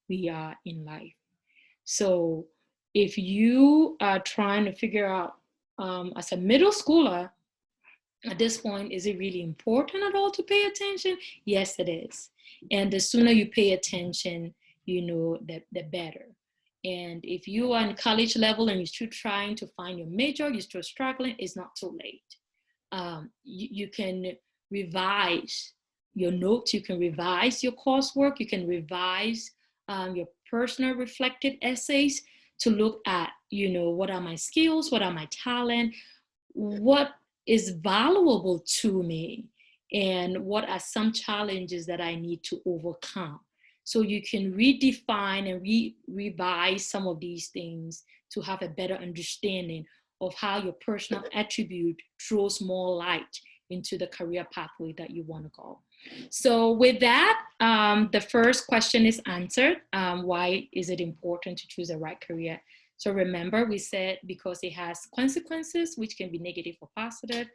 we are in life. So if you are trying to figure out as a middle schooler, at this point, is it really important at all to pay attention? Yes, it is. And the sooner you pay attention, the better. And if you are in college level and you're still trying to find your major, you're still struggling, it's not too late. You can revise your notes, you can revise your coursework, you can revise your personal reflective essays to look at, what are my skills, what are my talent, what is valuable to me, and what are some challenges that I need to overcome. So you can redefine and revise some of these things to have a better understanding of how your personal attribute throws more light into the career pathway that you want to go. So with that, the first question is answered. Why is it important to choose the right career? So remember, we said because it has consequences, which can be negative or positive.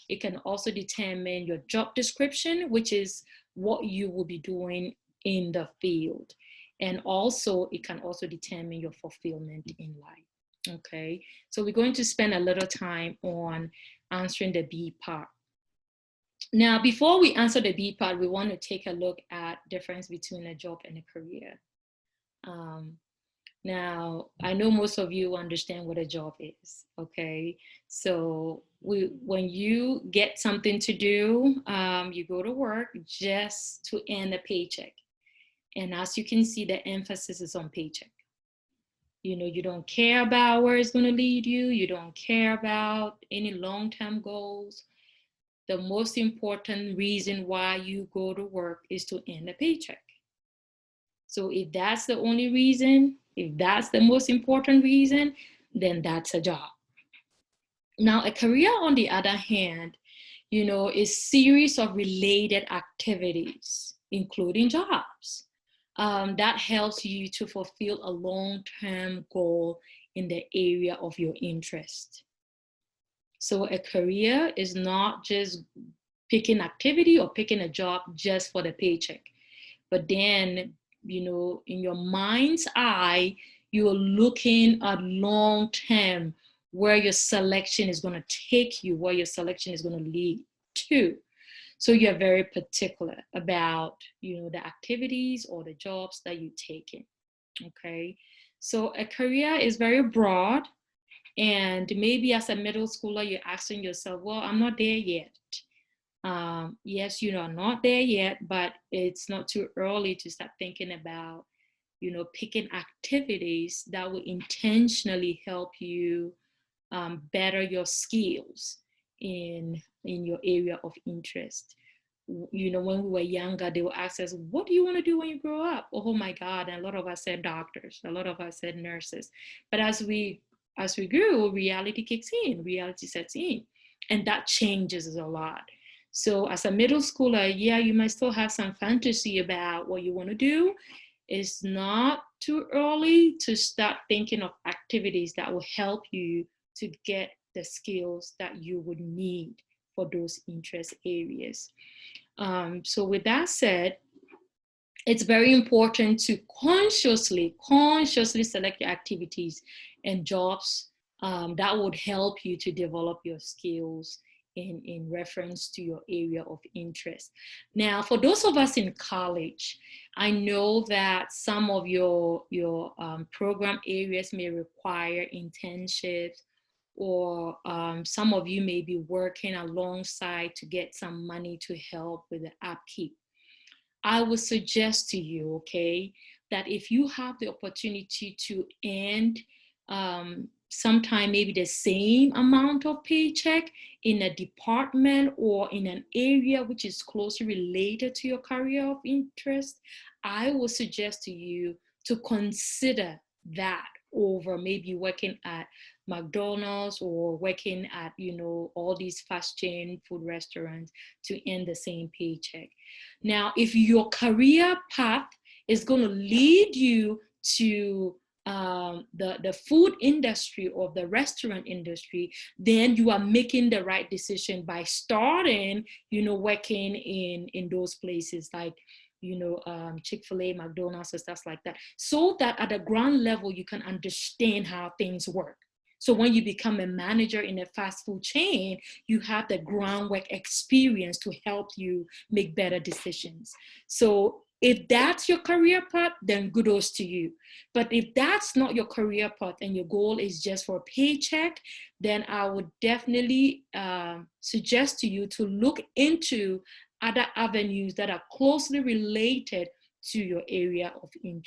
It can also determine your job description, which is what you will be doing in the field. And also, it can also determine your fulfillment in life. Okay, so we're going to spend a little time on answering the B part. Now, before we answer the B part, we want to take a look at difference between a job and a career. Now, I know most of you understand what a job is, okay? So when you get something to do, you go to work just to earn a paycheck. And as you can see, the emphasis is on paycheck. You don't care about where it's going to lead you. You don't care about any long-term goals. The most important reason why you go to work is to earn a paycheck. So if that's the only reason, if that's the most important reason, then that's a job. Now, a career, on the other hand, is series of related activities, including jobs, that helps you to fulfill a long-term goal in the area of your interest. So a career is not just picking activity or picking a job just for the paycheck, but then in your mind's eye, you're looking at long term where your selection is going to take you, where your selection is going to lead to. So you're very particular about, the activities or the jobs that you take in. Okay. So a career is very broad. And maybe as a middle schooler, you're asking yourself, well, I'm not there yet. Yes, you are not there yet, but it's not too early to start thinking about, picking activities that will intentionally help you better your skills in your area of interest. When we were younger, they would ask us, what do you want to do when you grow up? Oh my God. And a lot of us said doctors, a lot of us said nurses. But as we grew, reality kicks in, reality sets in, and that changes a lot. So as a middle schooler, yeah, you might still have some fantasy about what you want to do. It's not too early to start thinking of activities that will help you to get the skills that you would need for those interest areas. So with that said, it's very important to consciously select your activities and jobs that would help you to develop your skills in reference to your area of interest. Now, for those of us in college, I know that some of your program areas may require internships, or some of you may be working alongside to get some money to help with the upkeep. I would suggest to you, okay, that if you have the opportunity to earn sometime maybe the same amount of paycheck in a department or in an area which is closely related to your career of interest, I would suggest to you to consider that over maybe working at McDonald's or working at, all these fast chain food restaurants to earn the same paycheck. Now, if your career path is going to lead you to the food industry or the restaurant industry, then you are making the right decision by starting, working in those places like, Chick-fil-A, McDonald's, and stuff like that, so that at the ground level, you can understand how things work. So when you become a manager in a fast food chain, you have the groundwork experience to help you make better decisions. So if that's your career path, then kudos to you. But if that's not your career path and your goal is just for a paycheck, then I would definitely suggest to you to look into other avenues that are closely related to your area of interest.